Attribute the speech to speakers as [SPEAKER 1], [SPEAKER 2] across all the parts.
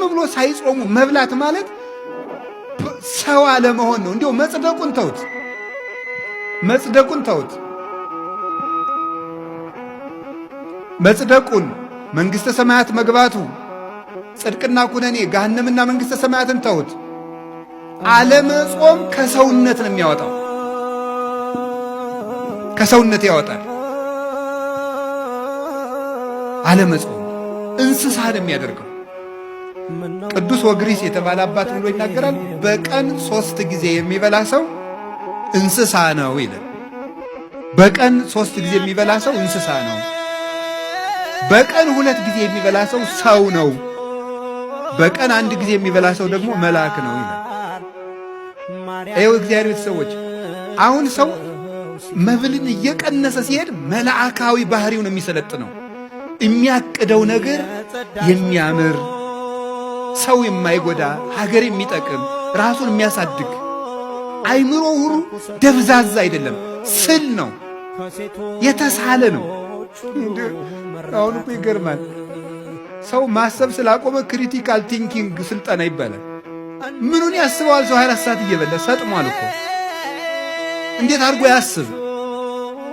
[SPEAKER 1] ብሎ ሳይጾሙ መብላት ማለት ሰው አለመሆን ነው። እንዲያው መጽደቁን ተውት። መጽደቁን መንግሥተ ሰማያት መግባቱ ጽድቅና ኩነኔ ገሃነምና መንግሥተ ሰማያትን ተውት። አለመጾም ከሰውነት ነው የሚያወጣው። ከሰውነት ያወጣል። አለመጾም እንስሳ ነው የሚያደርገው። ቅዱስ ወግሪስ የተባለ አባት ብሎ ይናገራል። በቀን 3 ጊዜ የሚበላ ሰው እንስሳ ነው ይላል። በቀን 3 ጊዜ የሚበላ ሰው እንስሳ ነው። በቀን 2 ጊዜ የሚበላ ሰው ሰው ነው። በቀን 1 ጊዜ የሚበላ ሰው ደግሞ መልአክ ነው ይላል። ይኸው እግዚአብሔር ቤተሰቦች፣ አሁን ሰው መብልን እየቀነሰ ሲሄድ መልአካዊ ባህሪው ነው የሚሰለጥነው። የሚያቅደው ነገር የሚያምር ሰው የማይጎዳ ሀገር የሚጠቅም ራሱን የሚያሳድግ አይምሮ ሁሉ ደብዛዛ አይደለም፣ ስል ነው፣ የተሳለ ነው። አሁን እኮ ይገርማል። ሰው ማሰብ ስላቆመ ክሪቲካል ቲንኪንግ ስልጠና ይባላል። ምኑን ያስበዋል? ሰው 24 ሰዓት እየበላ ሰጥሟል እኮ። እንዴት አድርጎ ያስብ?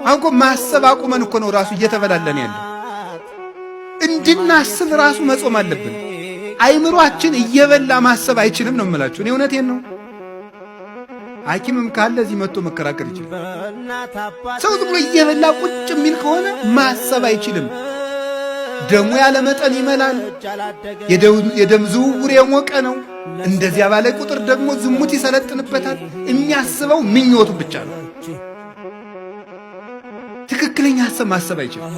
[SPEAKER 1] አሁን እኮ ማሰብ አቁመን እኮ ነው ራሱ እየተበላለን ያለ። እንድናስብ ራሱ መጾም አለብን። አይምሮአችን እየበላ ማሰብ አይችልም ነው የምላችሁ። እኔ እውነቴን ነው። ሐኪምም ካለ እዚህ መጥቶ መከራከር ይችላል። ሰው ዝም ብሎ እየበላ ቁጭ የሚል ከሆነ ማሰብ አይችልም። ደሙ ያለ መጠን ይመላል። የደም ዝውውር የሞቀ ነው። እንደዚያ ባለ ቁጥር ደግሞ ዝሙት ይሰለጥንበታል። የሚያስበው ምኞቱ ብቻ ነው። ትክክለኛ ሐሳብ ማሰብ አይችልም።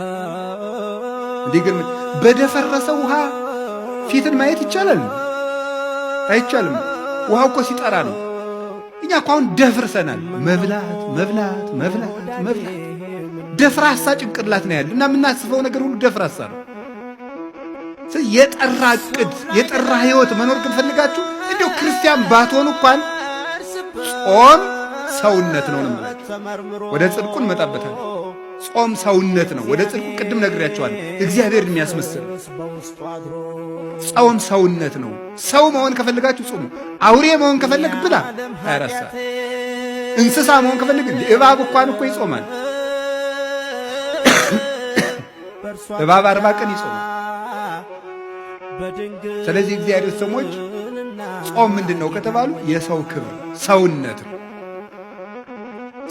[SPEAKER 1] እንዲገርም በደፈረሰ ውሃ ፊትን ማየት ይቻላል? አይቻልም። ውሃው እኮ ሲጠራ ነው። እኛ እኮ አሁን ደፍርሰናል። መብላት ደፍራሳ ጭንቅላት ነው ያለ እና የምናስበው ነገር ሁሉ ደፍራሳ ነው። የጠራ ዕቅድ የጠራ ሕይወት መኖር ከፈልጋችሁ እንዲሁ ክርስቲያን ባትሆኑ እንኳን ጾም ሰውነት ነው ማለት። ወደ ጽድቁ እንመጣበታለን። ጾም ሰውነት ነው። ወደ ጽድቁ ቅድም ነግሬያቸዋለሁ። እግዚአብሔርን የሚያስመስል ጾም ሰውነት ነው። ሰው መሆን ከፈልጋችሁ ጾሙ። አውሬ መሆን ከፈለግ ብላ 24 ሰዓት። እንስሳ መሆን ከፈልግ እባብ እንኳን እኮ ይጾማል። እባብ 40 ቀን ይጾማል። ስለዚህ እግዚአብሔር ሰዎች ጾም ምንድን ነው ከተባሉ የሰው ክብር ሰውነት ነው።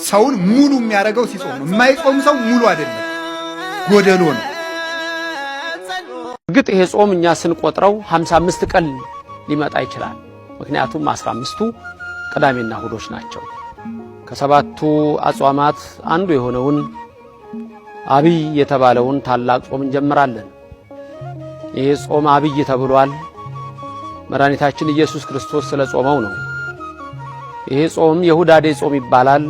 [SPEAKER 1] ሰውን ሙሉ የሚያደርገው ሲጾም ነው። የማይጾም ሰው ሙሉ አይደለም፣ ጎደሎ ነው።
[SPEAKER 2] እርግጥ ይሄ ጾም እኛ ስንቆጥረው 55 ቀን ሊመጣ ይችላል። ምክንያቱም 15ቱ ቅዳሜና እሁዶች ናቸው። ከሰባቱ አጽዋማት አንዱ የሆነውን አብይ የተባለውን ታላቅ ጾም እንጀምራለን። ይሄ ጾም አብይ ተብሏል። መድኃኒታችን ኢየሱስ ክርስቶስ ስለ ጾመው ነው። ይሄ ጾም የሁዳዴ ጾም ይባላል።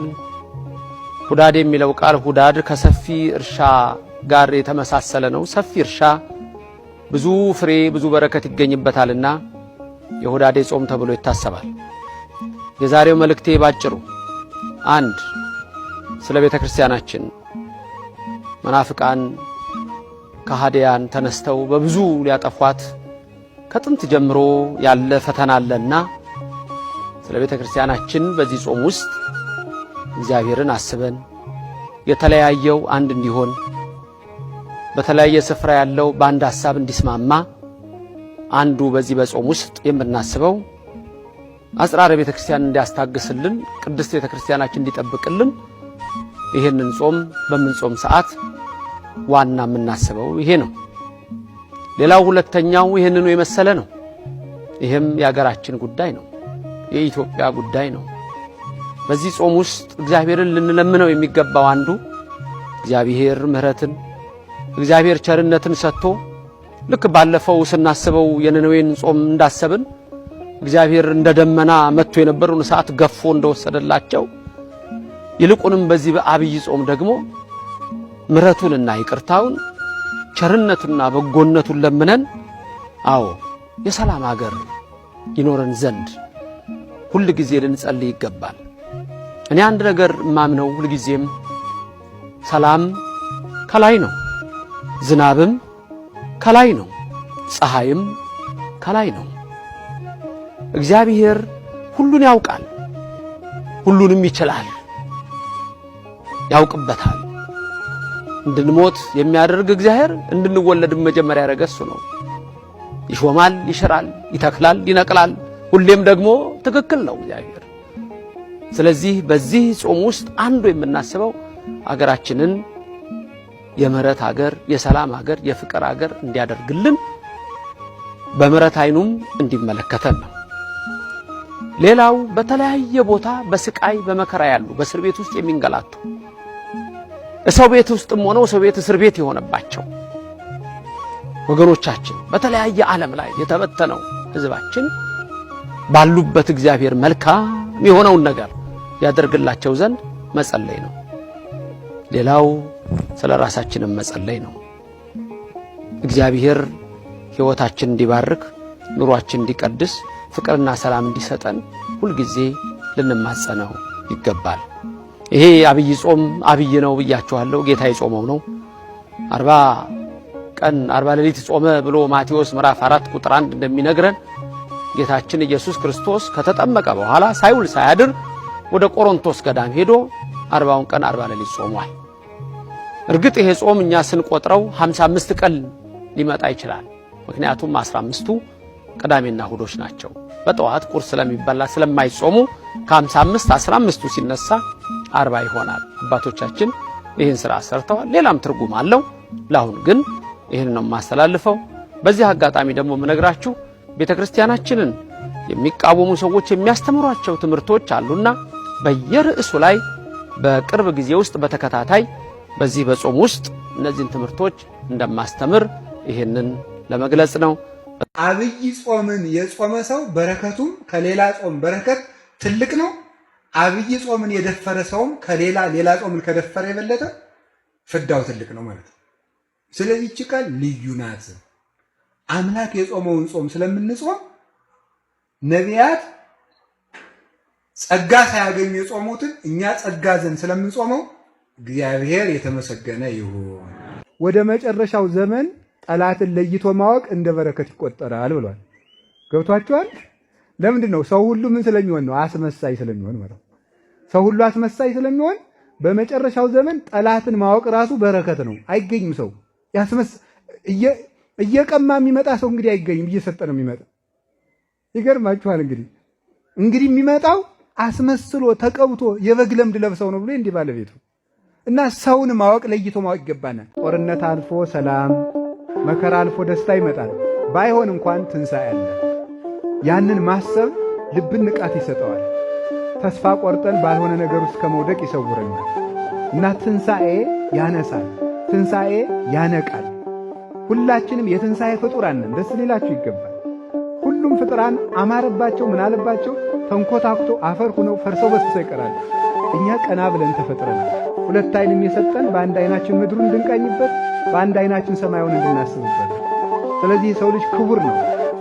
[SPEAKER 2] ሁዳዴ የሚለው ቃል ሁዳድ ከሰፊ እርሻ ጋር የተመሳሰለ ነው። ሰፊ እርሻ ብዙ ፍሬ ብዙ በረከት ይገኝበታልና የሁዳዴ ጾም ተብሎ ይታሰባል። የዛሬው መልእክቴ ባጭሩ አንድ ስለ ቤተ ክርስቲያናችን መናፍቃን ከሃዲያን ተነስተው በብዙ ሊያጠፏት ከጥንት ጀምሮ ያለ ፈተና አለና ስለ ቤተ ክርስቲያናችን በዚህ ጾም ውስጥ እግዚአብሔርን አስበን የተለያየው አንድ እንዲሆን በተለያየ ስፍራ ያለው በአንድ ሐሳብ እንዲስማማ አንዱ በዚህ በጾም ውስጥ የምናስበው አጽራረ ቤተ ክርስቲያን እንዲያስታግስልን ቅድስት ቤተ ክርስቲያናችን እንዲጠብቅልን ይሄንን ጾም በምንጾም ሰዓት ዋና የምናስበው ይሄ ነው። ሌላው ሁለተኛው ይሄንኑ የመሰለ ነው። ይሄም የሀገራችን ጉዳይ ነው፣ የኢትዮጵያ ጉዳይ ነው። በዚህ ጾም ውስጥ እግዚአብሔርን ልንለምነው የሚገባው አንዱ እግዚአብሔር ምሕረትን እግዚአብሔር ቸርነትን ሰጥቶ ልክ ባለፈው ስናስበው የነነዌን ጾም እንዳሰብን እግዚአብሔር እንደ ደመና መጥቶ የነበረውን ሰዓት ገፎ እንደወሰደላቸው ይልቁንም በዚህ በአብይ ጾም ደግሞ ምሕረቱንና ይቅርታውን ቸርነቱንና በጎነቱን ለምነን አዎ የሰላም ሀገር ይኖረን ዘንድ ሁሉ ጊዜ ልንጸልይ ይገባል። እኔ አንድ ነገር ማምነው ሁሉ ጊዜም ሰላም ከላይ ነው፣ ዝናብም ከላይ ነው፣ ፀሐይም ከላይ ነው። እግዚአብሔር ሁሉን ያውቃል፣ ሁሉንም ይችላል፣ ያውቅበታል። እንድንሞት የሚያደርግ እግዚአብሔር እንድንወለድ መጀመሪያ ያደረገ እሱ ነው። ይሾማል፣ ይሽራል፣ ይተክላል፣ ይነቅላል። ሁሌም ደግሞ ትክክል ነው እግዚአብሔር። ስለዚህ በዚህ ጾም ውስጥ አንዱ የምናስበው አገራችንን የምህረት ሀገር፣ የሰላም ሀገር፣ የፍቅር ሀገር እንዲያደርግልን በምህረት አይኑም እንዲመለከተን ነው። ሌላው በተለያየ ቦታ በስቃይ በመከራ ያሉ በእስር ቤት ውስጥ የሚንገላቱ ሰው ቤት ውስጥም ሆነው ሰው ቤት እስር ቤት የሆነባቸው ወገኖቻችን በተለያየ ዓለም ላይ የተበተነው ሕዝባችን ባሉበት እግዚአብሔር መልካም የሆነውን ነገር ያደርግላቸው ዘንድ መጸለይ ነው። ሌላው ስለ ራሳችንም መጸለይ ነው። እግዚአብሔር ሕይወታችን እንዲባርክ፣ ኑሯችን እንዲቀድስ፣ ፍቅርና ሰላም እንዲሰጠን ሁልጊዜ ልንማጸነው ይገባል። ይሄ አብይ ጾም አብይ ነው ብያችኋለሁ። ጌታ የጾመው ነው። 40 ቀን 40 ሌሊት ጾመ ብሎ ማቴዎስ ምዕራፍ 4 ቁጥር 1 እንደሚነግረን ጌታችን ኢየሱስ ክርስቶስ ከተጠመቀ በኋላ ሳይውል ሳያድር ወደ ቆሮንቶስ ገዳም ሄዶ 40 ቀን 40 ሌሊት ጾሟል። እርግጥ ይሄ ጾም እኛ ስንቆጥረው 55 ቀን ሊመጣ ይችላል። ምክንያቱም 15ቱ ቅዳሜና እሁዶች ናቸው። በጠዋት ቁርስ ስለሚበላ ስለማይጾሙ ከ55 15ቱ ሲነሳ 40 ይሆናል። አባቶቻችን ይህን ስራ ሰርተዋል። ሌላም ትርጉም አለው። ለአሁን ግን ይህን ነው የማስተላልፈው። በዚህ አጋጣሚ ደግሞ የምነግራችሁ ቤተክርስቲያናችንን የሚቃወሙ ሰዎች የሚያስተምሯቸው ትምህርቶች አሉና በየርዕሱ ላይ በቅርብ ጊዜ ውስጥ በተከታታይ በዚህ በጾም ውስጥ እነዚህን ትምህርቶች እንደማስተምር ይህንን ለመግለጽ ነው።
[SPEAKER 1] አብይ ጾምን የጾመ ሰው በረከቱም ከሌላ ጾም በረከት ትልቅ ነው። አብይ ጾምን የደፈረ ሰውም ሌላ ጾምን ከደፈረ የበለጠ ፍዳው ትልቅ ነው ማለት ነው። ስለዚህ እቺ ቃል ልዩ ናት። አምላክ የጾመውን ጾም ስለምንጾም ነቢያት ጸጋ ሳያገኙ የጾሙትን እኛ ጸጋ ዘንድ ስለምንጾመው እግዚአብሔር የተመሰገነ ይሁን። ወደ መጨረሻው ዘመን ጠላትን ለይቶ ማወቅ እንደ በረከት ይቆጠራል ብሏል። ገብቷችኋል? ለምንድን ነው? ሰው ሁሉ ምን ስለሚሆን ነው? አስመሳይ ስለሚሆን ማለት ነው። ሰው ሁሉ አስመሳይ ስለሚሆን በመጨረሻው ዘመን ጠላትን ማወቅ ራሱ በረከት ነው። አይገኝም። ሰው እየቀማ የሚመጣ ሰው እንግዲህ አይገኝም፣ እየሰጠ ነው የሚመጣ። ይገርማችኋል። እንግዲህ የሚመጣው አስመስሎ ተቀብቶ የበግ ለምድ ለብሰው ነው ብሎ እንዲህ ባለቤቱ እና ሰውን ማወቅ ለይቶ ማወቅ ይገባናል። ጦርነት አልፎ ሰላም፣ መከራ አልፎ ደስታ ይመጣል። ባይሆን እንኳን ትንሣኤ አለ። ያንን ማሰብ ልብን ንቃት ይሰጠዋል። ተስፋ ቆርጠን ባልሆነ ነገር ውስጥ ከመውደቅ ይሰውረናል እና ትንሣኤ ያነሳል፣ ትንሣኤ ያነቃል። ሁላችንም የትንሣኤ ፍጡራን ነን። ደስ ሊላችሁ ይገባል። ሁሉም ፍጡራን አማረባቸው ምን አለባቸው ተንኮታኩቶ አፈር ሆነው ፈርሰው በስብሰው ይቀራሉ። እኛ ቀና ብለን ተፈጥረናል። ሁለት ዓይንም የሰጠን በአንድ ዓይናችን ምድሩን እንድንቃኝበት በአንድ ዓይናችን ሰማዩን እንድናስብበት። ስለዚህ የሰው ልጅ ክቡር ነው።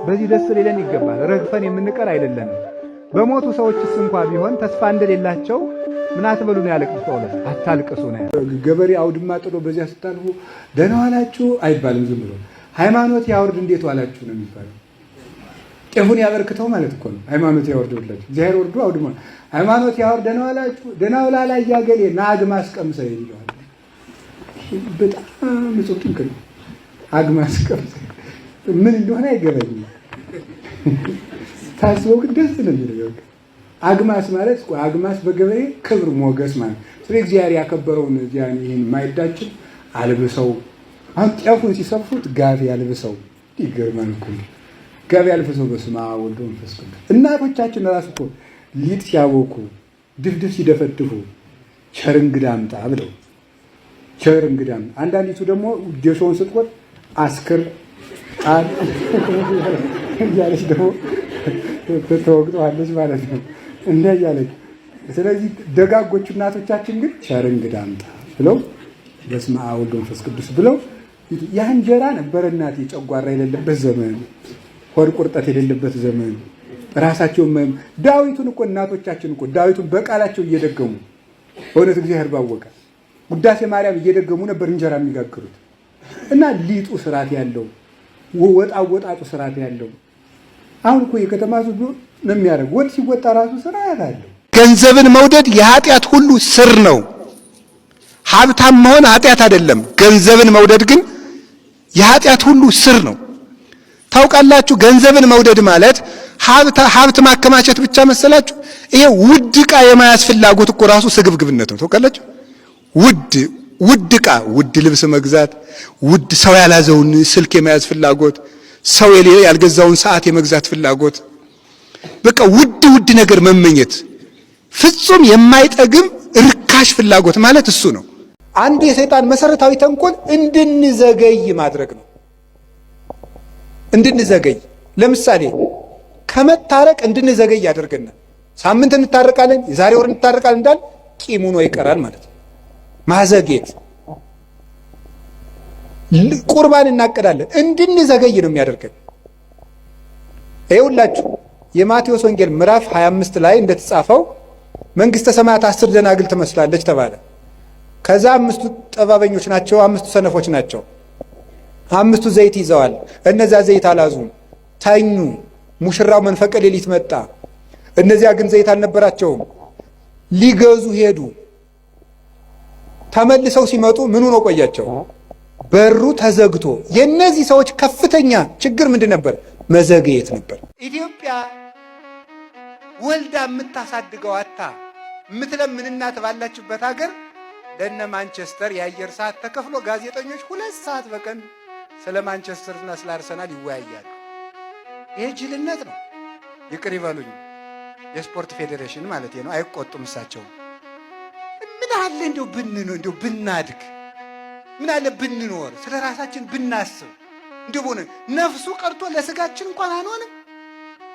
[SPEAKER 1] በዚህ ደስ ሊለን ይገባል። ረግፈን የምንቀር አይደለንም። በሞቱ ሰዎችስ እንኳ ቢሆን ተስፋ እንደሌላቸው ምን አትበሉ ነው ያለቅሱ ጳውሎስ። አታልቅሱ ነው ያለው። ገበሬ አውድማ ጥሎ በዚያ ስታልፉ ደህና ዋላችሁ አይባልም። ዝም ብሎ ሃይማኖት ያወርድ እንዴት ዋላችሁ ነው የሚባለው። ጤፉን ያበርክተው ማለት እኮ ነው። ሃይማኖት ያወርድላችሁ እግዚአብሔር ወርዶ አውድማ ሃይማኖት ያወርድ ደህና ዋላችሁ ደህና ዋላ ላይ ያገሌ ናግማስ ቀምሰ ይለዋል። በጣም ንጹህ ጥንቅ ነው። አግማስ ቀምሰ ምን እንደሆነ አይገባኝም። ታስበው ግን ደስ ነው የሚለው። አግማስ ማለት እኮ አግማስ በገበሬ ክብር ሞገስ ማለት ስለ እግዚአብሔር ያከበረውን ያን ይሄን ማይዳችን አልብሰው አሁን ጤፉን ሲሰፉት ጋቢ ያልብሰው ይገርማል እኮ ጋቢ ያልብሰው። በስመ አብ ወወልድ ወመንፈስ ቅዱስ። እናቶቻችን ራሱ እኮ ሊጥ ሲያቦኩ ድፍድፍ ሲደፈድፉ ቸር እንግዳ አምጣ ብለው ቸር እንግዳ አምጣ። አንዳንዲቱ ደግሞ ጌሾውን ስትቆጥ አስክር ቃል እያለች ደግሞ ተወግጠዋለች ማለት ነው እንደ እያለች። ስለዚህ ደጋጎቹ እናቶቻችን ግን ቸር እንግዳ አምጣ ብለው በስመ አብ ወወልድ ወመንፈስ ቅዱስ ብለው ያ እንጀራ ነበረ እናቴ ጨጓራ የሌለበት ዘመን፣ ሆድ ቁርጠት የሌለበት ዘመን። ራሳቸው ዳዊቱን እኮ እናቶቻችን እኮ ዳዊቱን በቃላቸው እየደገሙ በእውነት እግዚአብሔር ባወቀ ውዳሴ ማርያም እየደገሙ ነበር እንጀራ የሚጋግሩት። እና ሊጡ ስርዓት ያለው ወጣወጣጡ ስርዓት ያለው አሁን እኮ የከተማ ህዝብ ነው የሚያደርግ ወድ ሲወጣ ራሱ ስራ ያለው። ገንዘብን መውደድ የኃጢአት ሁሉ ስር ነው። ሀብታም መሆን ኃጢአት አይደለም። ገንዘብን መውደድ ግን የኃጢአት ሁሉ ስር ነው። ታውቃላችሁ፣ ገንዘብን መውደድ ማለት ሀብት ማከማቸት ብቻ መሰላችሁ? ይሄ ውድ ዕቃ የመያዝ ፍላጎት እኮ ራሱ ስግብግብነት ነው። ታውቃላችሁ፣ ውድ ዕቃ፣ ውድ ልብስ መግዛት፣ ውድ ሰው ያላዘውን ስልክ የመያዝ ፍላጎት፣ ሰው ያልገዛውን ሰዓት የመግዛት ፍላጎት፣ በቃ ውድ ነገር መመኘት፣ ፍጹም የማይጠግም ርካሽ ፍላጎት ማለት እሱ ነው። አንዱ የሰይጣን መሰረታዊ ተንኮል እንድንዘገይ ማድረግ ነው። እንድንዘገይ፣ ለምሳሌ ከመታረቅ እንድንዘገይ ያደርገናል። ሳምንት እንታረቃለን፣ የዛሬ ወር እንታረቃለን እንዳል ቂም ሆኖ ይቀራል ማለት ነው። ማዘግየት። ቁርባን እናቀዳለን፣ እንድንዘገይ ነው የሚያደርገን። ይኸውላችሁ የማቴዎስ ወንጌል ምዕራፍ 25 ላይ እንደተጻፈው መንግስተ ሰማያት 10 ደናግል ትመስላለች ተባለ። ከዛ 5ቱ ጠባበኞች ናቸው፣ 5ቱ ሰነፎች ናቸው። 5ቱ ዘይት ይዘዋል፣ እነዚያ ዘይት አላዙም፣ ተኙ። ሙሽራው መንፈቀ ሌሊት መጣ፣ እነዚያ ግን ዘይት አልነበራቸውም። ሊገዙ ሄዱ። ተመልሰው ሲመጡ ምን ሆኖ ቆያቸው? በሩ ተዘግቶ። የእነዚህ ሰዎች ከፍተኛ ችግር ምንድን ነበር? መዘግየት ነበር። ኢትዮጵያ ወልዳ የምታሳድገው አታ የምትለምን እናት ባላችበት ሀገር ለነ ማንቸስተር የአየር ሰዓት ተከፍሎ ጋዜጠኞች 2 ሰዓት በቀን ስለ ማንቸስተርና ስለ አርሰናል ይወያያሉ። ይሄ ጅልነት ነው። ይቅር ይበሉኝ፣ የስፖርት ፌዴሬሽን ማለት ነው። አይቆጡም እሳቸው። ምን አለ እንደው ብናድግ፣ ምን አለ ብንኖር፣ ስለ ራሳችን ብናስብ፣ እንደው ነፍሱ ቀርቶ ለስጋችን እንኳን አንሆንም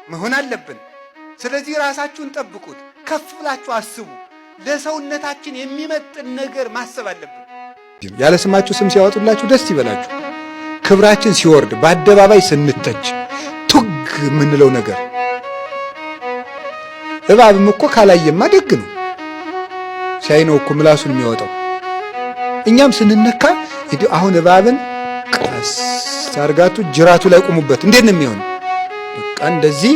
[SPEAKER 1] መሆን አለብን። ስለዚህ ራሳችሁን ጠብቁት፣ ከፍ ብላችሁ አስቡ። ለሰውነታችን የሚመጥን ነገር ማሰብ አለብን። ያለ ስማችሁ ስም ሲያወጡላችሁ ደስ ይበላችሁ። ክብራችን ሲወርድ በአደባባይ ስንተች ቱግ የምንለው ነገር። እባብም እኮ ካላየማ ደግ ነው፣ ሲያይ ነው እኮ ምላሱን የሚያወጣው። እኛም ስንነካ አሁን እባብን ቀስ አርጋቱ ጅራቱ ላይ ቁሙበት። እንዴት ነው የሚሆን? በቃ እንደዚህ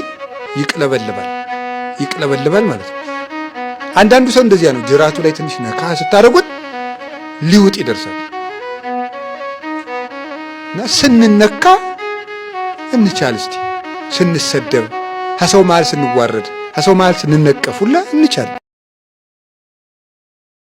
[SPEAKER 1] ይቅለበልባል ማለት ነው። አንዳንዱ ሰው እንደዚያ ነው። ጅራቱ ላይ ትንሽ ነካ ስታደርጉት ሊውጥ ይደርሳል። እና ስንነካ እንቻል እስቲ፣ ስንሰደብ፣ ከሰው መሃል ስንዋረድ፣ ከሰው መሃል ስንነቀፍ ሁላ እንቻል።